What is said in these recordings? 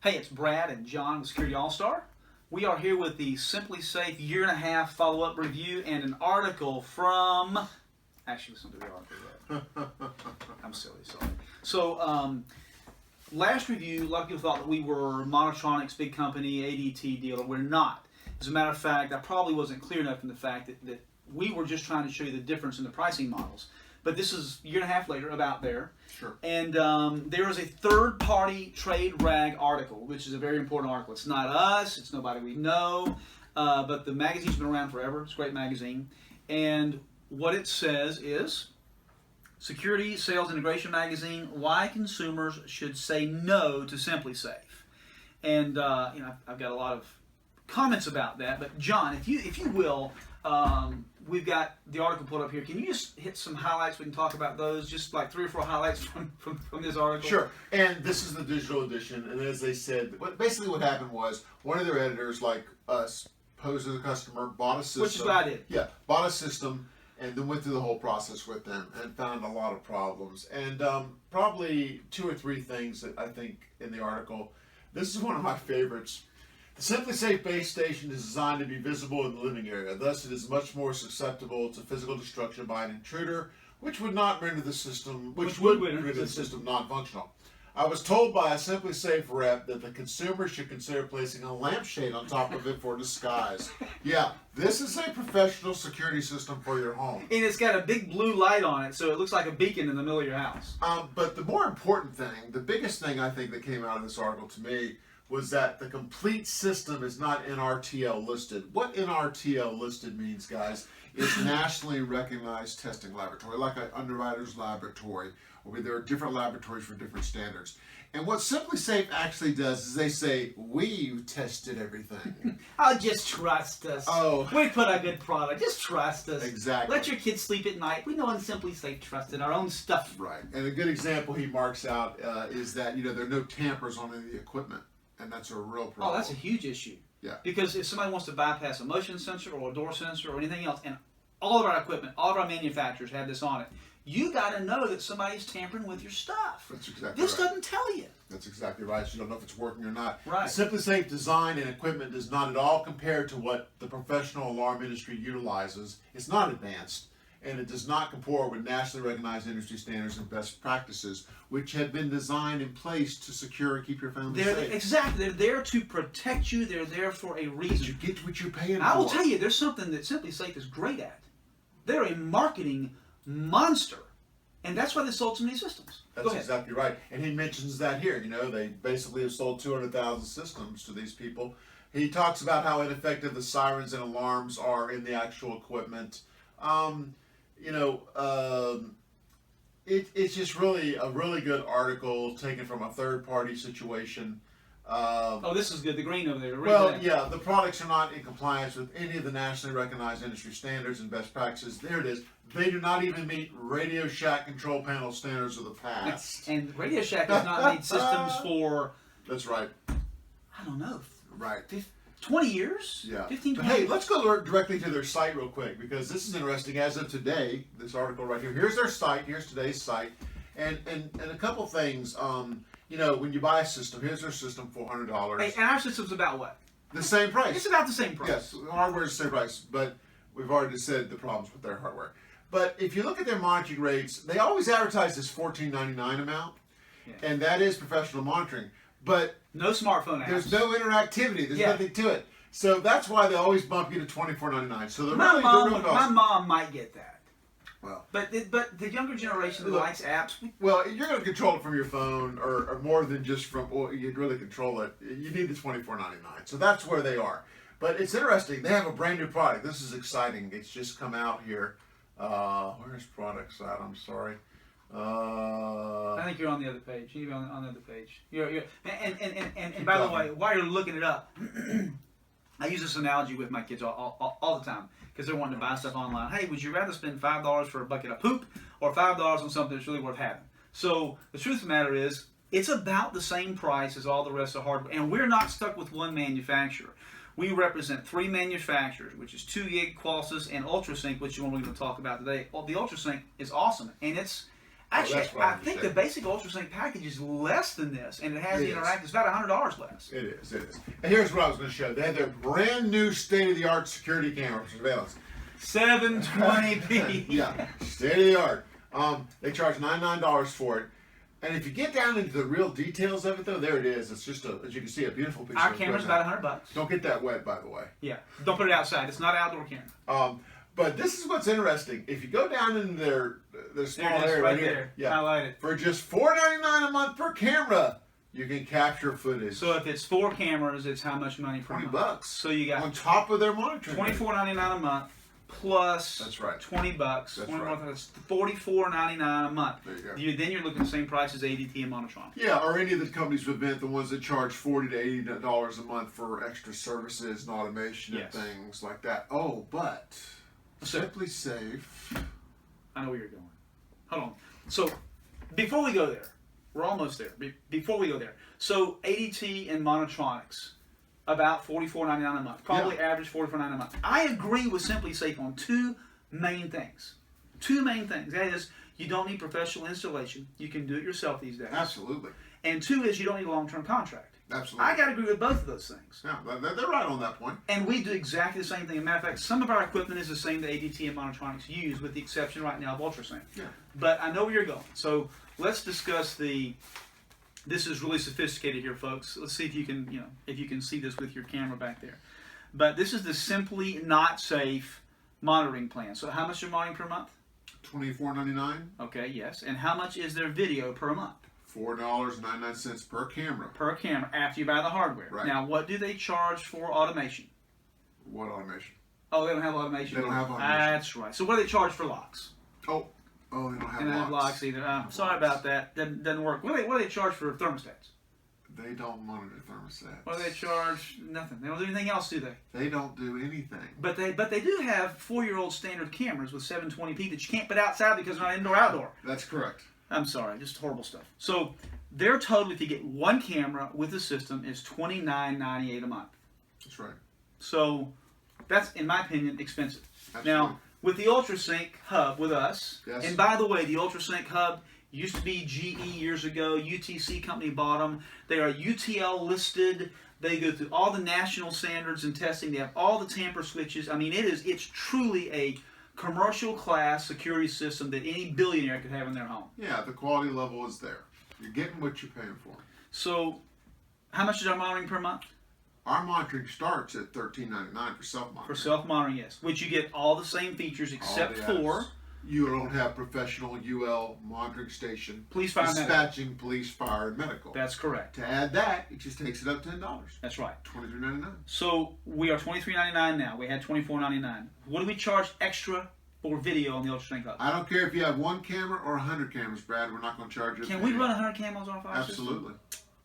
Hey, it's Brad and John with Security AllStar. We are here with the Simplisafe year-and-a-half follow-up review and an article from... Actually, listen to the article yet. I'm silly, sorry. So, last review, a lot of people thought that we were Monitronics, big company, ADT dealer. We're not. As a matter of fact, I probably wasn't clear enough in the fact that we were just trying to show you the difference in the pricing models. But this is a year and a half later, about there. Sure. And there is a third-party trade rag article, which is a very important article. It's not us. It's nobody we know. But the magazine's been around forever. It's a great magazine. And what it says is, Security Sales Integration Magazine, Why Consumers Should Say No to Simplisafe. And I've got a lot of comments about that. But John, if you will... we've got the article pulled up here. Can you just hit some highlights? We can talk about those, just like 3 or 4 highlights from this article. Sure. And this is the digital edition. And as they said, basically what happened was one of their editors, like us, posed as a customer, bought a system. Which is what I did. Yeah, bought a system and then went through the whole process with them and found a lot of problems. And probably 2 or 3 things that I think in the article. This is one of my favorites. The Simplisafe base station is designed to be visible in the living area. Thus, it is much more susceptible to physical destruction by an intruder, which would render the system non-functional. I was told by a Simplisafe rep that the consumer should consider placing a lampshade on top of it for disguise. Yeah, this is a professional security system for your home. And it's got a big blue light on it, so it looks like a beacon in the middle of your house. But the more important thing, the biggest thing I think that came out of this article to me, was that the complete system is not NRTL listed. What NRTL listed means, guys, is nationally recognized testing laboratory, like an underwriter's laboratory, where there are different laboratories for different standards. And what Simplisafe actually does is they say, we've tested everything. Oh, just trust us. Oh. We put a good product. Just trust us. Exactly. Let your kids sleep at night. We know in Simplisafe trusted our own stuff. Right. And a good example he marks out is that, there are no tampers on any of the equipment. And that's a real problem. Oh, that's a huge issue. Yeah. Because if somebody wants to bypass a motion sensor or a door sensor or anything else, and all of our equipment, all of our manufacturers have this on it, you got to know that somebody's tampering with your stuff. That's exactly this right. doesn't tell you. That's exactly right. So you don't know if it's working or not. Right. The Simplisafe design and equipment does not at all compare to what the professional alarm industry utilizes. It's not advanced. And it does not comport with nationally recognized industry standards and best practices, which have been designed in place to secure and keep your family safe. Exactly. They're there to protect you. They're there for a reason. You get what you're paying for. I will tell you, there's something that Simplisafe is great at. They're a marketing monster. And that's why they sold so many systems. That's exactly right. And he mentions that here. They basically have sold 200,000 systems to these people. He talks about how ineffective the sirens and alarms are in the actual equipment. It's just really a really good article taken from a third-party situation. Oh, this is good. The green over there. Yeah, the products are not in compliance with any of the nationally recognized industry standards and best practices. There it is. They do not even meet Radio Shack control panel standards of the past. And Radio Shack has not made systems for... That's right. I don't know. Right. 20 years? Yeah. 15, 20 Hey, years. let's go directly to their site real quick, because this is interesting. As of today, this article right here, here's their site, here's today's site, and a couple things. When you buy a system, here's their system, $400. Hey, and our system's about what? The same price. It's about the same price. Yes, hardware is the same price, but we've already said the problems with their hardware. But if you look at their monitoring rates, they always advertise this $14.99 amount, and that is professional monitoring. But no smartphone apps. There's no interactivity. There's nothing to it. So that's why they always bump you to $24.99. So my mom might get that. Well, but the younger generation that likes apps. Well, you're going to control it from your phone, or more than just from. Well, you'd really control it. You need the $24.99. So that's where they are. But it's interesting. They have a brand new product. This is exciting. It's just come out here. Where's products at? I'm sorry. I think you're on the other page. You're on the other page. And by the way, while you're looking it up, I use this analogy with my kids all the time because they're wanting to buy stuff online. Hey, would you rather spend $5 for a bucket of poop or $5 on something that's really worth having? So the truth of the matter is, it's about the same price as all the rest of the hardware, and we're not stuck with one manufacturer. We represent 3 manufacturers, which is 2GIG, Qualsys, and Ultrasync, which is one we're going to talk about today. Well, the Ultrasync is awesome, and it's Actually, that's what I I'm think saying. the basic Ultrasync package is less than this, and it has It the is. interactive. It's about $100 less. It is. And here's what I was going to show. They have their brand new state-of-the-art security camera surveillance. 720p. Yeah, state-of-the-art. They charge $99 for it. And if you get down into the real details of it, though, there it is. It's just, as you can see, a beautiful piece Our of camera's equipment. about $100. Don't get that wet, by the way. Yeah, don't put it outside. It's not an outdoor camera. But this is what's interesting. If you go down into their small There it is, area right here, there. yeah, Highlight it. for just $4.99 a month per camera, you can capture footage. So if it's 4 cameras, it's how much money per $20 month? bucks. So you got on top of their monitoring. $24.99 a month plus That's right. $20. That's 20 right. That's $44.99 a month. There you go. Then you're looking at the same price as ADT and Monitronics. Yeah, or any of the companies with Vent, the ones that charge $40 to $80 a month for extra services and automation Yes. and things like that. Oh, but Simplisafe. I know where you're going. Hold on. So before we go there, we're almost there. Before we go there, so ADT and Monitronics, about $44.99 a month. Probably average $44.99 a month. I agree with Simplisafe on 2 main things. 2 main things. That is, you don't need professional installation. You can do it yourself these days. Absolutely. And 2 is you don't need a long-term contract. Absolutely. I got to agree with both of those things. Yeah, they're right on that point. And we do exactly the same thing. As a matter of fact, some of our equipment is the same that ADT and Monitronics use, with the exception right now of Ultrasync. Yeah. But I know where you're going. So let's discuss the. This is really sophisticated here, folks. Let's see if you can, if you can see this with your camera back there. But this is the Simply Not Safe monitoring plan. So how much is your monitoring per month? $24.99. Okay, yes. And how much is their video per month? $4.99 per camera. Per camera after you buy the hardware. Right. Now, what do they charge for automation? What automation? Oh, they don't have automation. They don't have automation. That's right. So what do they charge for locks? Oh, they don't have They don't have locks either. Sorry about that. Doesn't work. What do they charge for thermostats? They don't monitor thermostats. What do they charge? Nothing. They don't do anything else, do they? They don't do anything. But they do have 4-year-old standard cameras with 720p that you can't put outside because they're not indoor-outdoor. That's correct. I'm sorry, just horrible stuff. So their total, if you get 1 camera with the system, is $29.98 a month. That's right. So that's, in my opinion, expensive. Absolutely. Now, with the Ultrasync HUB with us, Yes. and by the way, the Ultrasync HUB used to be GE years ago. UTC company bought them. They are UTL listed. They go through all the national standards and testing. They have all the tamper switches. I mean, it's truly a commercial class security system that any billionaire could have in their home. Yeah, the quality level is there. You're getting what you're paying for. So, how much is our monitoring per month? Our monitoring starts at $13.99 for self-monitoring. For self-monitoring, yes. Which you get all the same features except All the for apps. You don't have professional UL monitoring station. police, fire, and medical. Dispatching police, fire, and medical. That's correct. To add that, it just takes it up $10. That's right. $23.99. So we are $23.99 now. We had $24.99. What do we charge extra for video on the Ultrasync HUB? I don't care if you have 1 camera or 100 cameras, Brad. We're not going to charge you. Can we run 100 cameras on a fire system? Absolutely.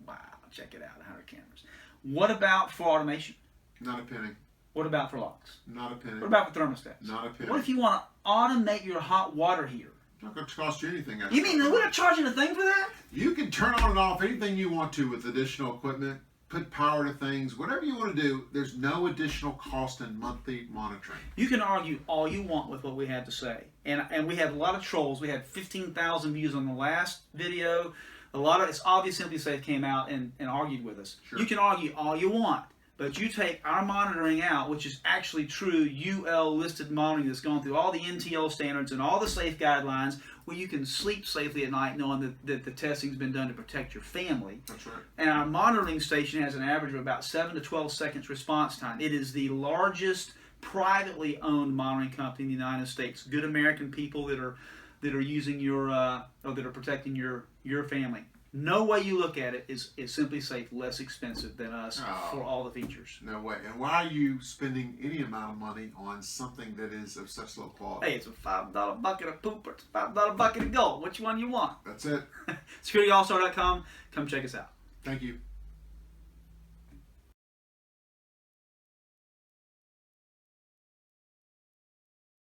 Wow, check it out, 100 cameras. What about for automation? Not a penny. What about for locks? Not a penny. What about for thermostats? Not a penny. What if you want to automate your hot water heater? It's not going to cost you anything. You mean we're not charging a thing for that? You can turn on and off anything you want to with additional equipment, put power to things, whatever you want to do. There's no additional cost in monthly monitoring. You can argue all you want with what we had to say. And we had a lot of trolls. We had 15,000 views on the last video. It's obvious Simplisafe came out and argued with us. Sure. You can argue all you want. But you take our monitoring out, which is actually true UL listed monitoring that's gone through all the NTL standards and all the safe guidelines, where you can sleep safely at night knowing that the testing's been done to protect your family. That's right. And our monitoring station has an average of about 7 to 12 seconds response time. It is the largest privately owned monitoring company in the United States. Good American people that are using your or that are protecting your family. No way you look at it is Simplisafe less expensive than us for all the features. No way. And why are you spending any amount of money on something that is of such low quality? Hey, it's a $5 bucket of poop or it's a $5 bucket of gold. Which one you want? That's it. SecurityAllStar.com. Come check us out. Thank you.